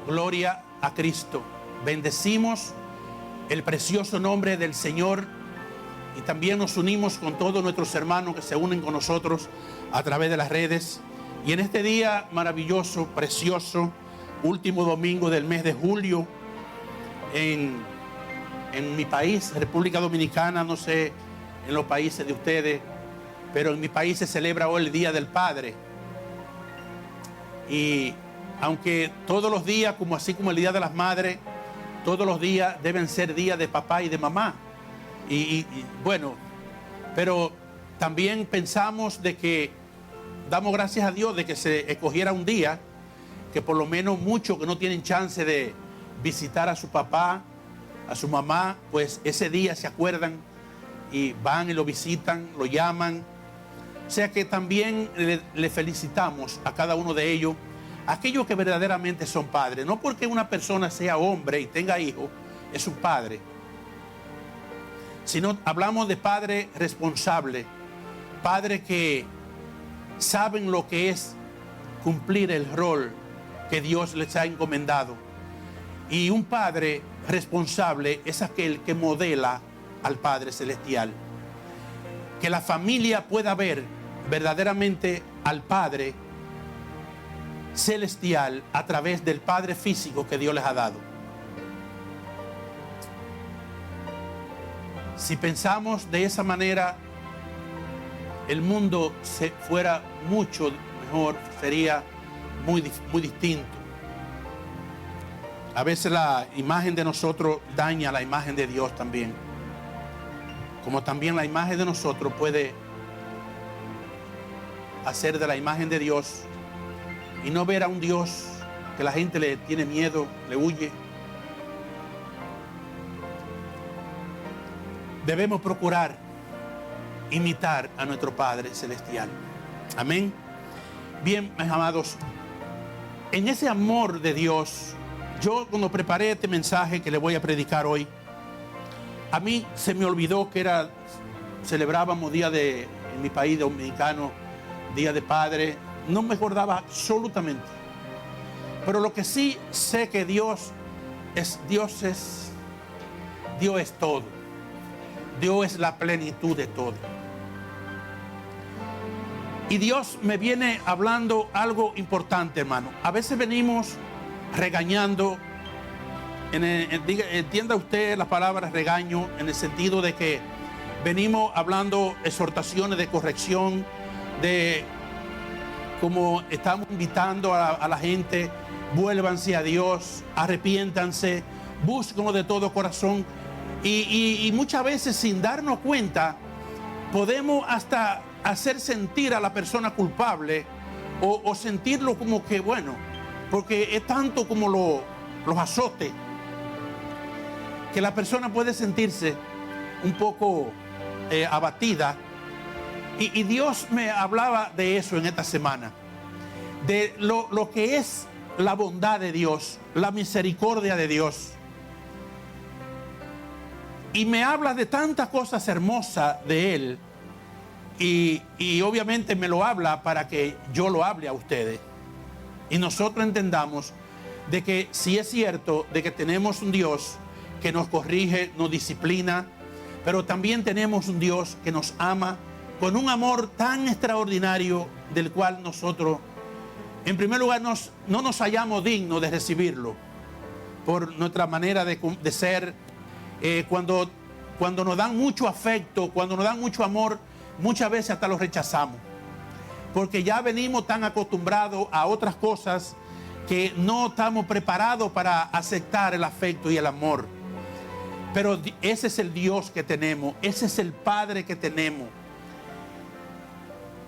gloria a Cristo. Bendecimos el precioso nombre del Señor y también nos unimos con todos nuestros hermanos que se unen con nosotros a través de las redes. Y en este día maravilloso, precioso, último domingo del mes de julio, en mi país, República Dominicana, no sé en los países de ustedes, pero en mi país se celebra hoy el Día del Padre. Y aunque todos los días, así como el Día de las Madres, todos los días deben ser días de papá y de mamá. Y bueno, pero también pensamos de que damos gracias a Dios de que se escogiera un día que por lo menos muchos que no tienen chance de visitar a su papá, a su mamá, pues ese día se acuerdan y van y lo visitan, lo llaman. O sea que también le felicitamos a cada uno de ellos, aquellos que verdaderamente son padres. No porque una persona sea hombre y tenga hijos, es un padre. Sino hablamos de padres responsables, padres que saben lo que es cumplir el rol que Dios les ha encomendado. Y un padre responsable es aquel que modela al Padre Celestial. Que la familia pueda ver verdaderamente al Padre Celestial a través del Padre físico que Dios les ha dado. Si pensamos de esa manera, el mundo fuera mucho mejor, sería muy distinto. A veces la imagen de nosotros daña la imagen de Dios también. Como también la imagen de nosotros puede hacer de la imagen de Dios y no ver a un Dios que la gente le tiene miedo, le huye. Debemos procurar imitar a nuestro Padre Celestial. Amén. Bien, mis amados, en ese amor de Dios, yo cuando preparé este mensaje que le voy a predicar hoy, a mí se me olvidó que celebrábamos en mi país dominicano, Día de Padre. No me acordaba absolutamente. Pero lo que sí sé que Dios es todo. Dios es la plenitud de todo. Y Dios me viene hablando algo importante, hermano. A veces venimos regañando, entienda usted la palabra regaño en el sentido de que venimos hablando exhortaciones de corrección, de como estamos invitando a la gente, vuélvanse a Dios, arrepiéntanse, búsquenlo de todo corazón. Y muchas veces sin darnos cuenta podemos hasta hacer sentir a la persona culpable o sentirlo como que bueno, porque es tanto como los azotes que la persona puede sentirse un poco abatida. Y Dios me hablaba de eso en esta semana, de lo que es la bondad de Dios, la misericordia de Dios. Y me habla de tantas cosas hermosas de Él. Y obviamente me lo habla para que yo lo hable a ustedes. Y nosotros entendamos de que sí es cierto de que tenemos un Dios que nos corrige, nos disciplina, pero también tenemos un Dios que nos ama con un amor tan extraordinario del cual nosotros, en primer lugar, no nos hallamos dignos de recibirlo por nuestra manera de ser. Cuando nos dan mucho afecto, cuando nos dan mucho amor, muchas veces hasta lo rechazamos. Porque ya venimos tan acostumbrados a otras cosas que no estamos preparados para aceptar el afecto y el amor. Pero ese es el Dios que tenemos, ese es el Padre que tenemos.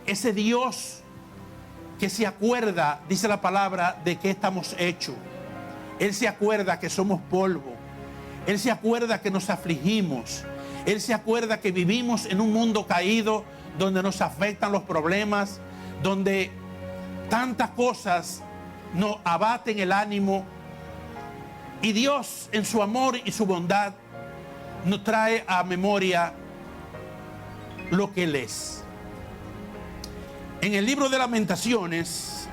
Ese Dios que se acuerda, dice la palabra, de qué estamos hechos. Él se acuerda que somos polvo. Él se acuerda que nos afligimos. Él se acuerda que vivimos en un mundo caído donde nos afectan los problemas, donde tantas cosas nos abaten el ánimo. Y Dios, en su amor y su bondad, nos trae a memoria lo que Él es. En el libro de Lamentaciones,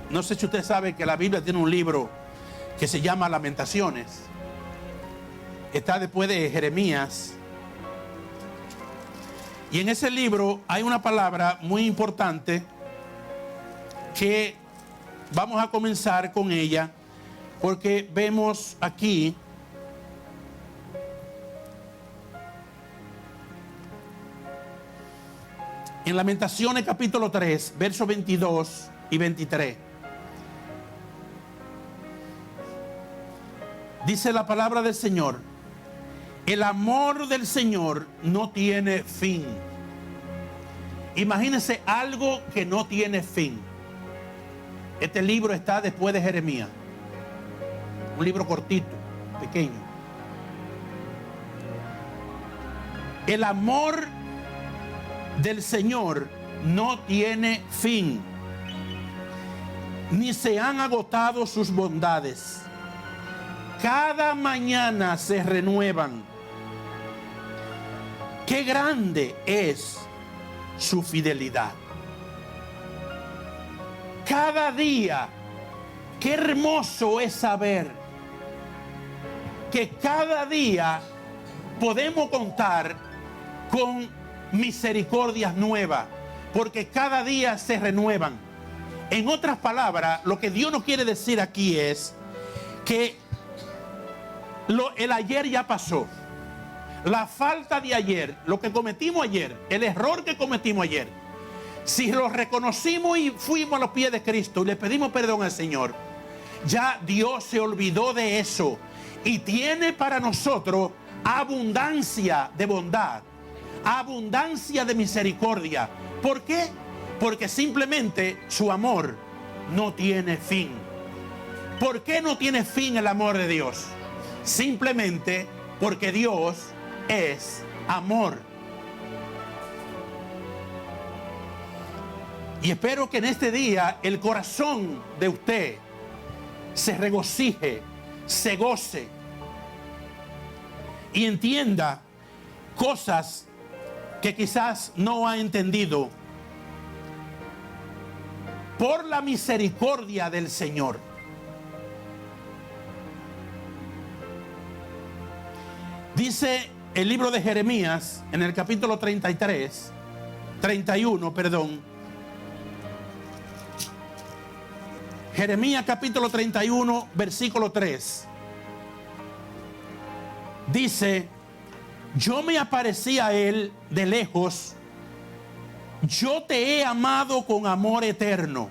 no sé si usted sabe que la Biblia tiene un libro que se llama Lamentaciones. Está después de Jeremías. Y en ese libro hay una palabra muy importante que vamos a comenzar con ella, porque vemos aquí en Lamentaciones capítulo 3, versos 22 y 23. Dice la palabra del Señor: el amor del Señor no tiene fin. Imagínense algo que no tiene fin. Este libro está después de Jeremías. Un libro cortito, pequeño. El amor del Señor no tiene fin, ni se han agotado sus bondades. Cada mañana se renuevan. Qué grande es su fidelidad. Cada día, qué hermoso es saber que cada día podemos contar con misericordias nuevas, porque cada día se renuevan. En otras palabras, lo que Dios nos quiere decir aquí es que el ayer ya pasó. La falta de ayer, lo que cometimos ayer, el error que cometimos ayer, si lo reconocimos y fuimos a los pies de Cristo y le pedimos perdón al Señor, ya Dios se olvidó de eso y tiene para nosotros abundancia de bondad, abundancia de misericordia. ¿Por qué? Porque simplemente su amor no tiene fin. ¿Por qué no tiene fin el amor de Dios? Simplemente porque Dios es amor. Y espero que en este día el corazón de usted se regocije, se goce y entienda cosas que quizás no ha entendido por la misericordia del Señor. Dice el libro de Jeremías en el capítulo 31, Jeremías capítulo 31, versículo 3. Dice: yo me aparecí a él de lejos, yo te he amado con amor eterno,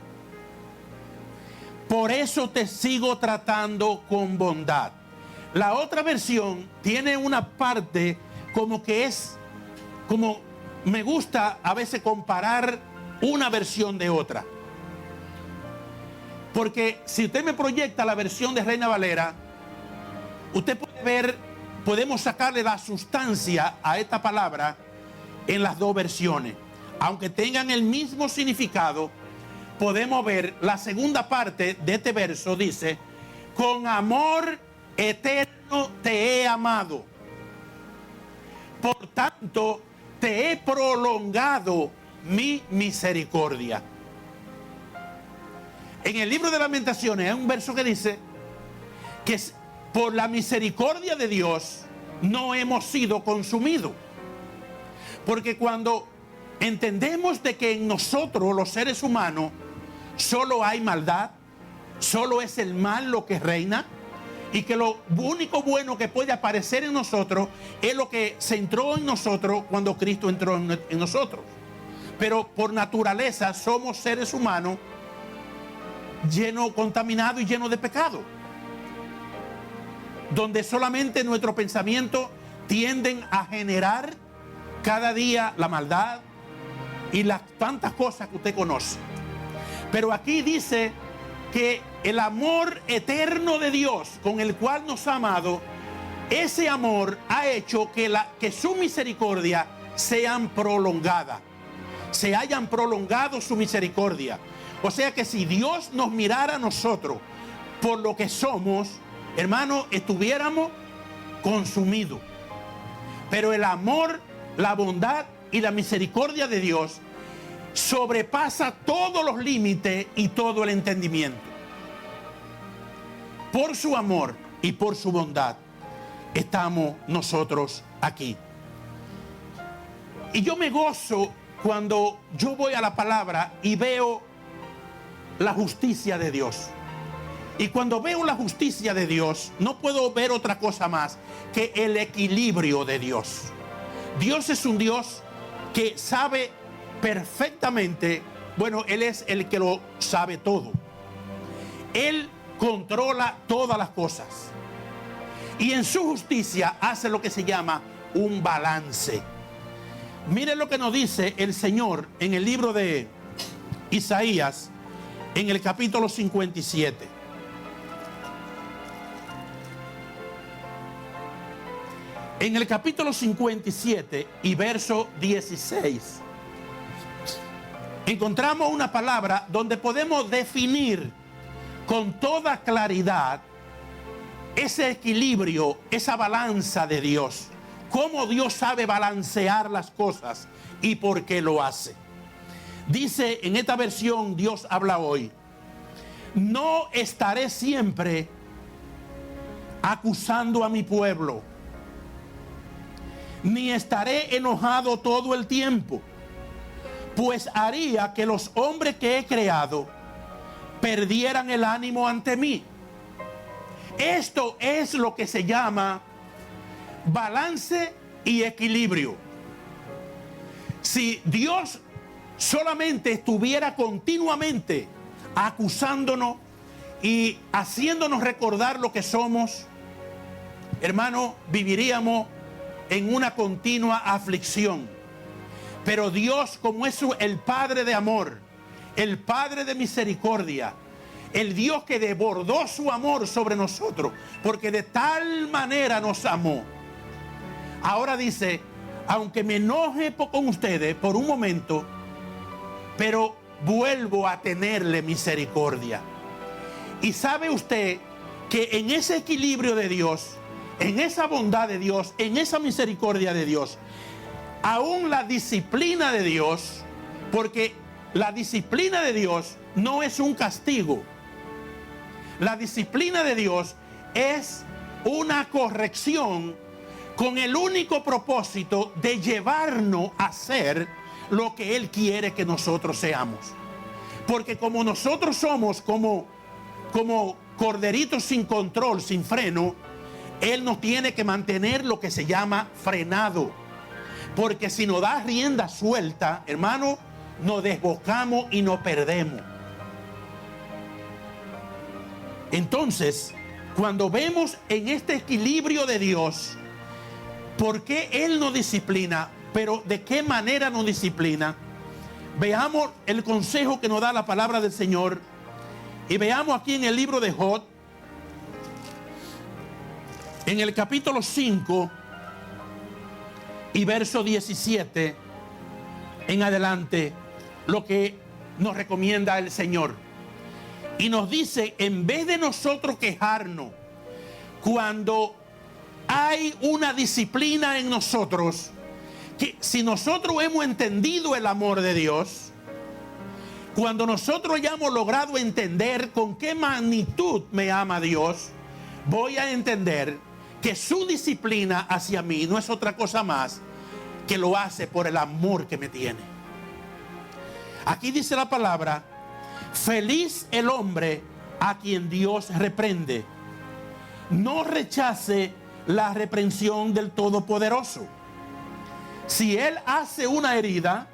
por eso te sigo tratando con bondad. La otra versión tiene una parte como que es, como me gusta a veces comparar una versión de otra. Porque si usted me proyecta la versión de Reina Valera, usted puede ver, podemos sacarle la sustancia a esta palabra en las dos versiones. Aunque tengan el mismo significado, podemos ver la segunda parte de este verso. Dice: con amor eterno te he amado, por tanto te he prolongado mi misericordia. En el libro de Lamentaciones hay un verso que dice que por la misericordia de Dios no hemos sido consumidos. Porque cuando entendemos de que en nosotros los seres humanos solo hay maldad, solo es el mal lo que reina, y que lo único bueno que puede aparecer en nosotros es lo que se entró en nosotros cuando Cristo entró en nosotros. Pero por naturaleza somos seres humanos llenos, contaminados y llenos de pecado, donde solamente nuestros pensamientos tienden a generar cada día la maldad y las tantas cosas que usted conoce. Pero aquí dice que el amor eterno de Dios con el cual nos ha amado, ese amor ha hecho que su misericordia sean prolongada, se hayan prolongado su misericordia. O sea que si Dios nos mirara a nosotros por lo que somos, hermano, estuviéramos consumidos. Pero el amor, la bondad y la misericordia de Dios sobrepasa todos los límites y todo el entendimiento. por su amor y por su bondad, estamos nosotros aquí. Y yo me gozo cuando yo voy a la palabra y veo la justicia de Dios. Y cuando veo la justicia de Dios, no puedo ver otra cosa más que el equilibrio de Dios. Dios es un Dios que sabe perfectamente, bueno, Él es el que lo sabe todo. Él controla todas las cosas. Y en su justicia hace lo que se llama un balance. Miren lo que nos dice el Señor en el libro de Isaías, en el capítulo 57. En el capítulo 57 y verso 16, encontramos una palabra donde podemos definir con toda claridad ese equilibrio, esa balanza de Dios. Cómo Dios sabe balancear las cosas y por qué lo hace. Dice en esta versión, Dios habla hoy: no estaré siempre acusando a mi pueblo, ni estaré enojado todo el tiempo, pues haría que los hombres que he creado perdieran el ánimo ante mí. Esto es lo que se llama balance y equilibrio. Si Dios solamente estuviera continuamente acusándonos y haciéndonos recordar lo que somos, hermano, viviríamos en una continua aflicción. Pero Dios, como es el Padre de amor, el Padre de misericordia, el Dios que desbordó su amor sobre nosotros, porque de tal manera nos amó. Ahora dice: aunque me enoje con ustedes por un momento, pero vuelvo a tenerle misericordia. Y sabe usted que en ese equilibrio de Dios, en esa bondad de Dios, en esa misericordia de Dios, aún la disciplina de Dios, porque la disciplina de Dios no es un castigo. La disciplina de Dios es una corrección con el único propósito de llevarnos a ser lo que Él quiere que nosotros seamos. Porque como nosotros somos como corderitos sin control, sin freno, Él nos tiene que mantener lo que se llama frenado. Porque si nos da rienda suelta, hermano, nos desbocamos y nos perdemos. Entonces, cuando vemos en este equilibrio de Dios, ¿por qué Él nos disciplina? Pero ¿de qué manera nos disciplina? Veamos el consejo que nos da la palabra del Señor. Y veamos aquí en el libro de Job, en el capítulo 5 y verso 17 en adelante, lo que nos recomienda el Señor. Y nos dice: en vez de nosotros quejarnos cuando hay una disciplina en nosotros, que si nosotros hemos entendido el amor de Dios, cuando nosotros hayamos logrado entender con qué magnitud me ama Dios, voy a entender que su disciplina hacia mí no es otra cosa más que lo hace por el amor que me tiene. Aquí dice la palabra: feliz el hombre a quien Dios reprende. No rechace la reprensión del Todopoderoso. Si Él hace una herida,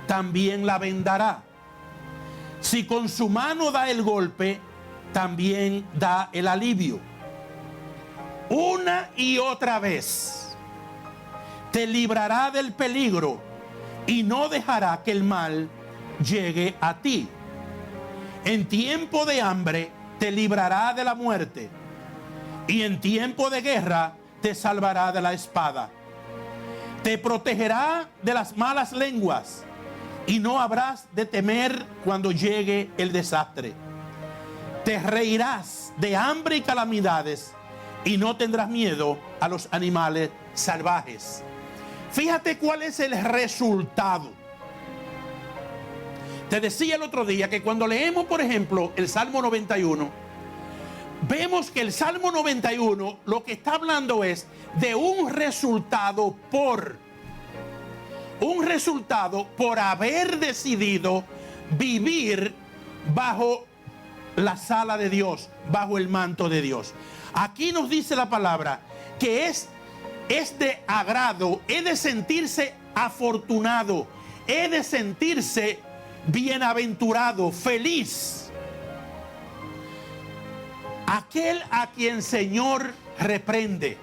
también la vendará. Si con su mano da el golpe, también da el alivio. Una y otra vez te librará del peligro y no dejará que el mal llegue a ti. En tiempo de hambre te librará de la muerte, y en tiempo de guerra te salvará de la espada. Te protegerá de las malas lenguas, y no habrás de temer cuando llegue el desastre. Te reirás de hambre y calamidades, y no tendrás miedo a los animales salvajes. Fíjate cuál es el resultado. Te decía el otro día que cuando leemos, por ejemplo, el Salmo 91, vemos que el Salmo 91 lo que está hablando es de un resultado por haber decidido vivir bajo la sala de Dios, bajo el manto de Dios. Aquí nos dice la palabra que es de agrado, es de sentirse afortunado, es de sentirse bienaventurado, feliz. Aquel a quien el Señor reprende,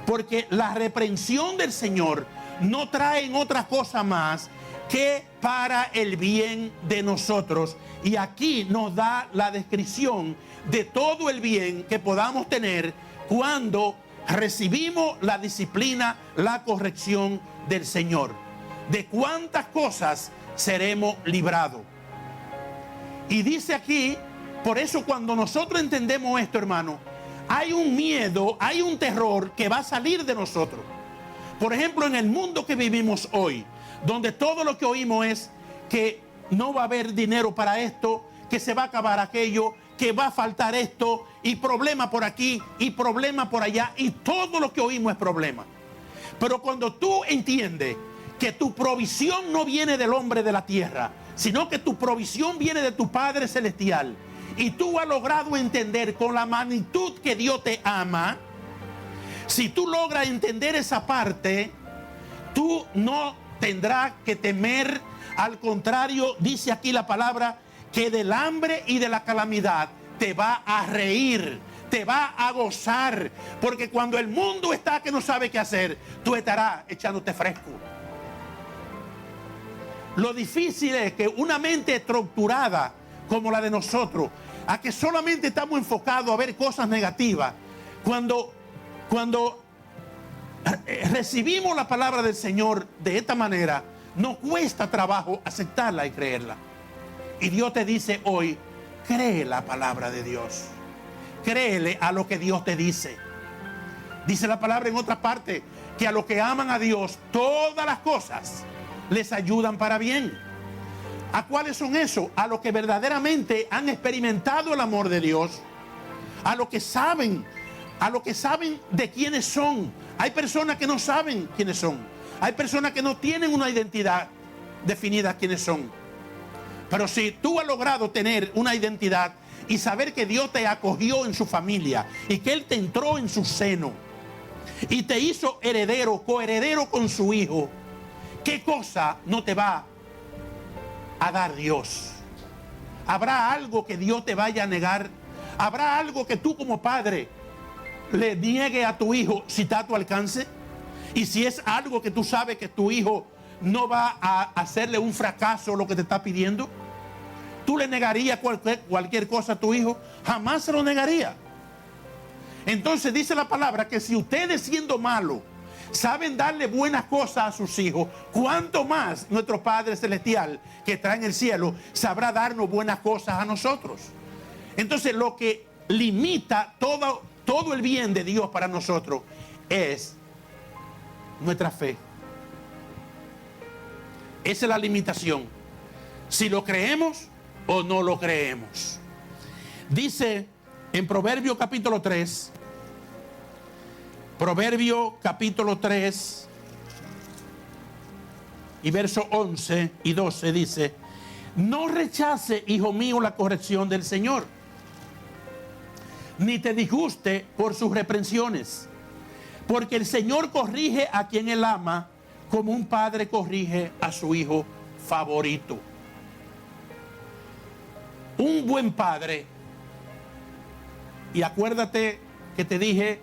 porque la reprensión del Señor no trae en otra cosa más que para el bien de nosotros. Y aquí nos da la descripción de todo el bien que podamos tener cuando recibimos la disciplina, la corrección del Señor. De cuántas cosas seremos librados. Y dice aquí, por eso cuando nosotros entendemos esto, hermano, hay un miedo, hay un terror que va a salir de nosotros. Por ejemplo, en el mundo que vivimos hoy, donde todo lo que oímos es que no va a haber dinero para esto, que se va a acabar aquello, que va a faltar esto, y problema por aquí, y problema por allá, y todo lo que oímos es problema. Pero cuando tú entiendes que tu provisión no viene del hombre de la tierra, sino que tu provisión viene de tu Padre Celestial, y tú has logrado entender con la magnitud que Dios te ama, si tú logras entender esa parte, tú no tendrás que temer. Al contrario, dice aquí la palabra, que del hambre y de la calamidad te va a reír, te va a gozar, porque cuando el mundo está que no sabe qué hacer, tú estarás echándote fresco. Lo difícil es que una mente estructurada como la de nosotros, a que solamente estamos enfocados a ver cosas negativas, cuando recibimos la palabra del Señor de esta manera, nos cuesta trabajo aceptarla y creerla. Y Dios te dice hoy, cree la palabra de Dios. Créele a lo que Dios te dice. Dice la palabra en otra parte, que a los que aman a Dios, todas las cosas les ayudan para bien. ¿A cuáles son esos? A los que verdaderamente han experimentado el amor de Dios, a los que saben de quiénes son. Hay personas que no saben quiénes son. Hay personas que no tienen una identidad definida quiénes son. Pero si tú has logrado tener una identidad y saber que Dios te acogió en su familia y que Él te entró en su seno y te hizo heredero, coheredero con su Hijo, ¿qué cosa no te va a dar Dios? ¿Habrá algo que Dios te vaya a negar? ¿Habrá algo que tú como padre le niegue a tu hijo si está a tu alcance? Y si es algo que tú sabes que tu hijo no va a hacerle un fracaso lo que te está pidiendo, ¿tú le negarías cualquier cosa a tu hijo? Jamás se lo negaría. Entonces dice la palabra que si ustedes, siendo malos, saben darle buenas cosas a sus hijos, ¿cuánto más nuestro Padre Celestial que está en el cielo sabrá darnos buenas cosas a nosotros? Entonces lo que limita todo el bien de Dios para nosotros es nuestra fe. Esa es la limitación. Si lo creemos o no lo creemos. Dice en Proverbio capítulo 3, Proverbio capítulo 3 y verso 11 y 12 dice: no rechace, hijo mío, la corrección del Señor, ni te disguste por sus reprensiones, porque el Señor corrige a quien Él ama, como un padre corrige a su hijo favorito. Un buen padre, y acuérdate que te dije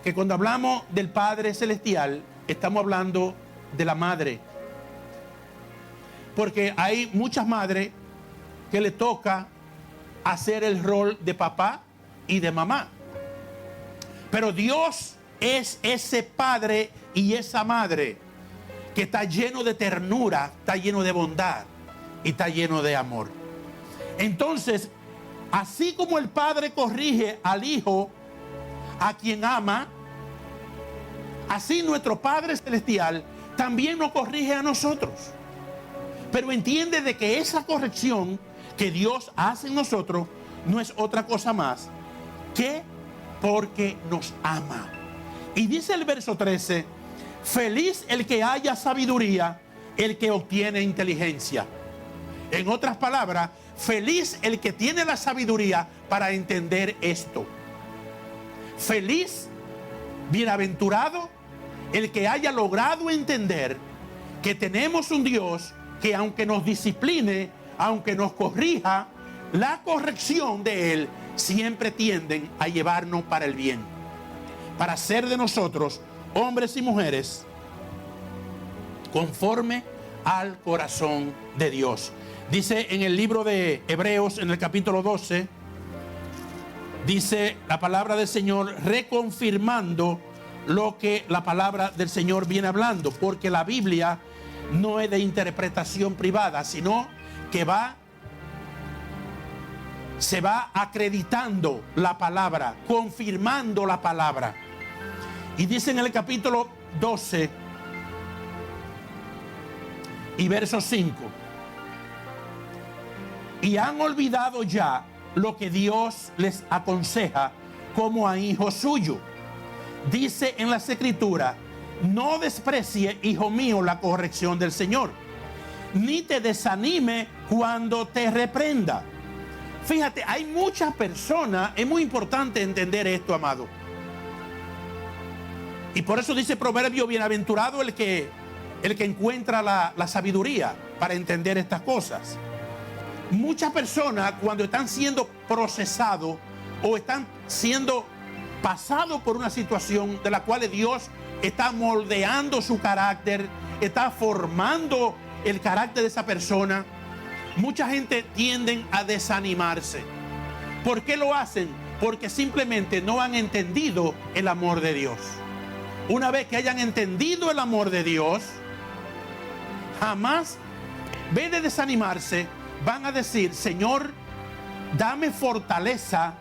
que cuando hablamos del Padre Celestial, estamos hablando de la madre. Porque hay muchas madres que le toca hacer el rol de papá y de mamá. Pero Dios es ese padre y esa madre que está lleno de ternura, está lleno de bondad y está lleno de amor. Entonces, así como el padre corrige al hijo a quien ama, así nuestro Padre Celestial también nos corrige a nosotros. Pero entiende de que esa corrección que Dios hace en nosotros no es otra cosa más ¿Qué? Porque nos ama. Y dice el verso 13, feliz el que haya sabiduría, el que obtiene inteligencia. En otras palabras, feliz el que tiene la sabiduría para entender esto. Feliz, bienaventurado, el que haya logrado entender que tenemos un Dios que aunque nos discipline, aunque nos corrija, la corrección de Él siempre tienden a llevarnos para el bien, para hacer de nosotros hombres y mujeres conforme al corazón de Dios. Dice en el libro de Hebreos, en el capítulo 12, dice la palabra del Señor reconfirmando lo que la palabra del Señor viene hablando, porque la Biblia no es de interpretación privada, sino que se va acreditando la palabra, confirmando la palabra. Y dice en el capítulo 12 y verso 5, y han olvidado ya lo que Dios les aconseja como a hijos suyos. Dice en las Escrituras, no desprecie, hijo mío, la corrección del Señor, ni te desanime cuando te reprenda. Fíjate, hay muchas personas, es muy importante entender esto, amado. Y por eso dice Proverbio, bienaventurado el que encuentra la sabiduría para entender estas cosas. Muchas personas cuando están siendo procesados o están siendo pasados por una situación de la cual Dios está moldeando su carácter, está formando el carácter de esa persona, mucha gente tiende a desanimarse. ¿Por qué lo hacen? Porque simplemente no han entendido el amor de Dios. Una vez que hayan entendido el amor de Dios, jamás, en vez de desanimarse, van a decir, Señor, dame fortaleza,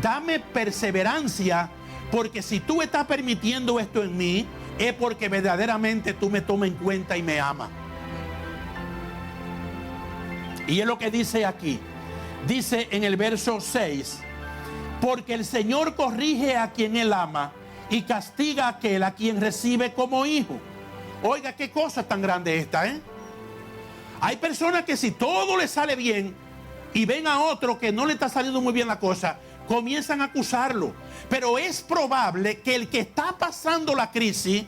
dame perseverancia, porque si tú estás permitiendo esto en mí, es porque verdaderamente tú me tomas en cuenta y me amas. Y es lo que dice aquí. Dice en el verso 6, porque el Señor corrige a quien Él ama y castiga a aquel a quien recibe como hijo. Oiga, qué cosa tan grande esta, ¿eh? Hay personas que si todo les sale bien y ven a otro que no le está saliendo muy bien la cosa, comienzan a acusarlo. Pero es probable que el que está pasando la crisis,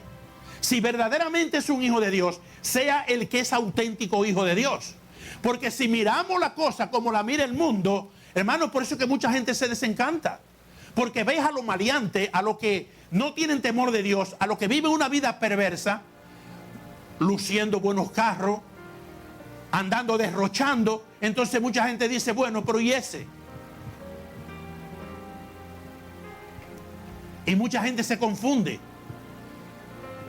si verdaderamente es un hijo de Dios, sea el que es auténtico hijo de Dios. Porque si miramos la cosa como la mira el mundo, hermano, por eso es que mucha gente se desencanta. Porque ves a los maleantes, a los que no tienen temor de Dios, a los que viven una vida perversa, luciendo buenos carros, andando derrochando. Entonces mucha gente dice, bueno, pero ¿y ese? Y mucha gente se confunde.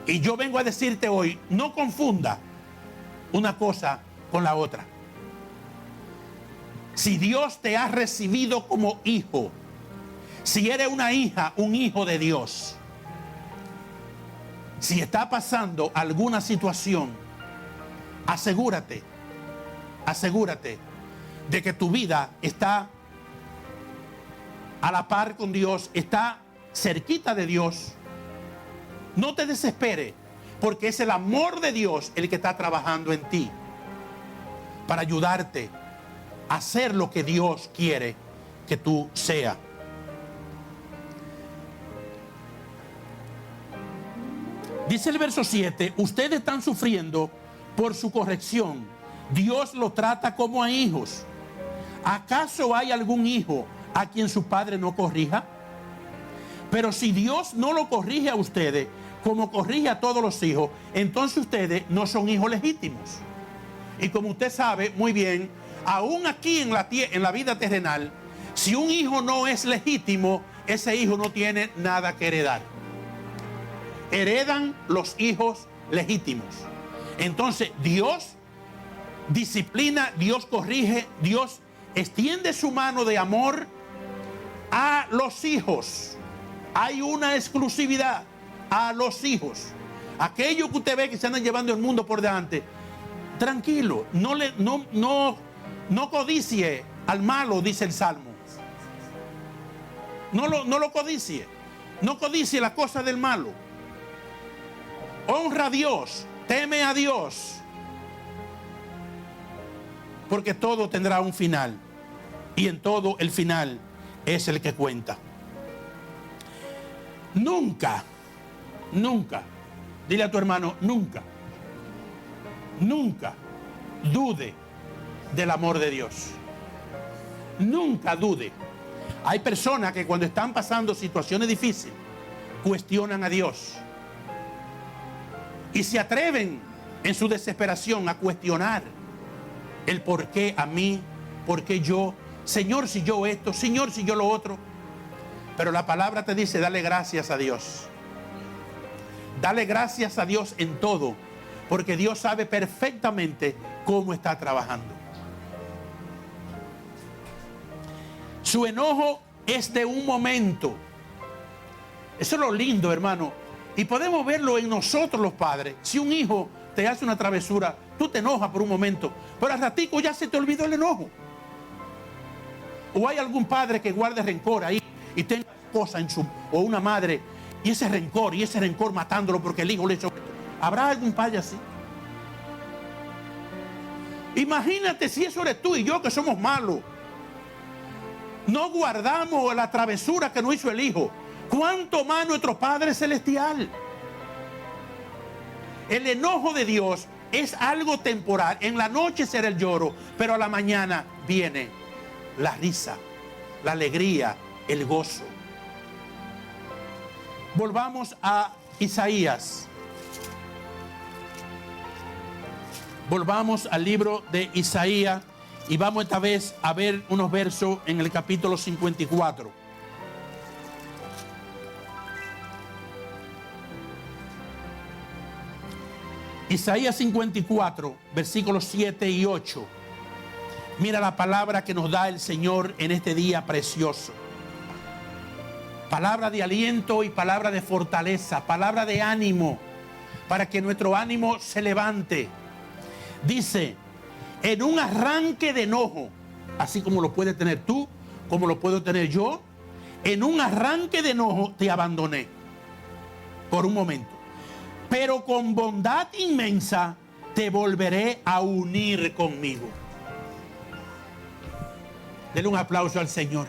Y yo vengo a decirte hoy, no confunda una cosa con la otra. Si Dios te ha recibido como hijo, si eres una hija, un hijo de Dios, si está pasando alguna situación, asegúrate de que tu vida está a la par con Dios, está cerquita de Dios. No te desesperes, porque es el amor de Dios el que está trabajando en ti para ayudarte a hacer lo que Dios quiere que tú seas. Dice el verso 7, ustedes están sufriendo por su corrección. Dios lo trata como a hijos. ¿Acaso hay algún hijo a quien su padre no corrija? Pero si Dios no lo corrige a ustedes, como corrige a todos los hijos, entonces ustedes no son hijos legítimos. Y como usted sabe muy bien, aún aquí en la vida terrenal, si un hijo no es legítimo, ese hijo no tiene nada que heredar. Heredan los hijos legítimos. Entonces Dios disciplina, Dios corrige, Dios extiende su mano de amor a los hijos. Hay una exclusividad a los hijos. Aquellos que usted ve que se andan llevando el mundo por delante, tranquilo, no codicie al malo, dice el Salmo. No lo codicie. No codicie las cosas del malo. Honra a Dios. Teme a Dios. Porque todo tendrá un final. Y en todo el final es el que cuenta. Nunca, dile a tu hermano, nunca dude del amor de Dios. Nunca dude. Hay personas que cuando están pasando situaciones difíciles, cuestionan a Dios. Y se atreven en su desesperación a cuestionar el por qué a mí, por qué yo, Señor, si yo esto, Señor, si yo lo otro. Pero la palabra te dice, dale gracias a Dios. Dale gracias a Dios en todo, porque Dios sabe perfectamente cómo está trabajando. Su enojo es de un momento. Eso es lo lindo, hermano. Y podemos verlo en nosotros los padres. Si un hijo te hace una travesura, tú te enojas por un momento, pero al ratico ya se te olvidó el enojo. O hay algún padre que guarde rencor ahí y tenga esposa o una madre, y ese rencor matándolo porque el hijo le hizo. ¿Habrá algún padre así? Imagínate si eso eres tú y yo, que somos malos. No guardamos la travesura que nos hizo el hijo. ¿Cuánto más nuestro Padre Celestial? El enojo de Dios es algo temporal. En la noche será el lloro, pero a la mañana viene la risa, la alegría, el gozo. Volvamos a Isaías. Volvamos al libro de Isaías y vamos esta vez a ver unos versos en el capítulo 54. Isaías 54, versículos 7 y 8. Mira la palabra que nos da el Señor en este día precioso. Palabra de aliento y palabra de fortaleza, palabra de ánimo, para que nuestro ánimo se levante. Dice, en un arranque de enojo, así como lo puedes tener tú, como lo puedo tener yo, en un arranque de enojo te abandoné por un momento. Pero con bondad inmensa te volveré a unir conmigo. Denle un aplauso al Señor.